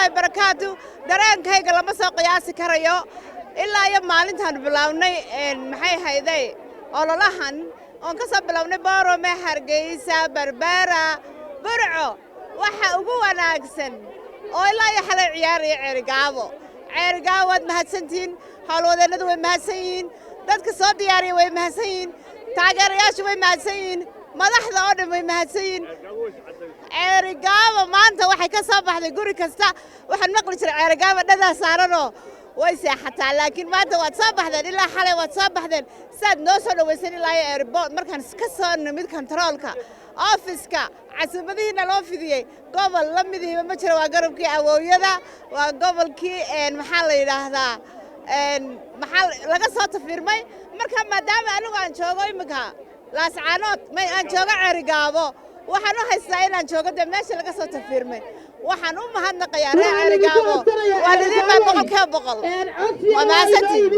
وبركاته دران كيغا لما سو قياسي كرايو إلا يا maalintan bilawnay maxay hayday ololahan oo ka soo bilawnay Boorame Hargeysa Berbera Burco waxa ugu wanaagsan oo ilaa iyo xalay ciyaariyo Ceerigaabo wad mahadsantiin hawlwadeenadu way mahadsanyiin dadka soo diyaariyay way mahadsanyiin taageerayaashu way mahadsanyiin madaxda oo dhan way mahadsanyiin Ceerigaabo maanta waxay ka soo baxday guri kasta waxaan maqli jiray Ceerigaabo dhadaa saaranoo way seexataa laakiin maanta waad soo baxdeen ilaa xalay waad soo baxdeen saad noo soo dhawaysan ilaa airport markaan ka soo nimid controlka office-ka casubadiina loo fidiyay gobol la midihiba ma jiro waa garabkii awooyada waa gobolkii maxaa la yiraahdaa maxaa laga soo tafiirmay marka maadaama anigu aan joogo imika laascaanood aan joogo Ceerigaabo waxaan u haystaa inaan joogo meesha laga soo tafiirmay waxaan u mahadnaqayaa reer Ceerigaabo waa lidin baa boqolkiiba boqol waa mahadsantiin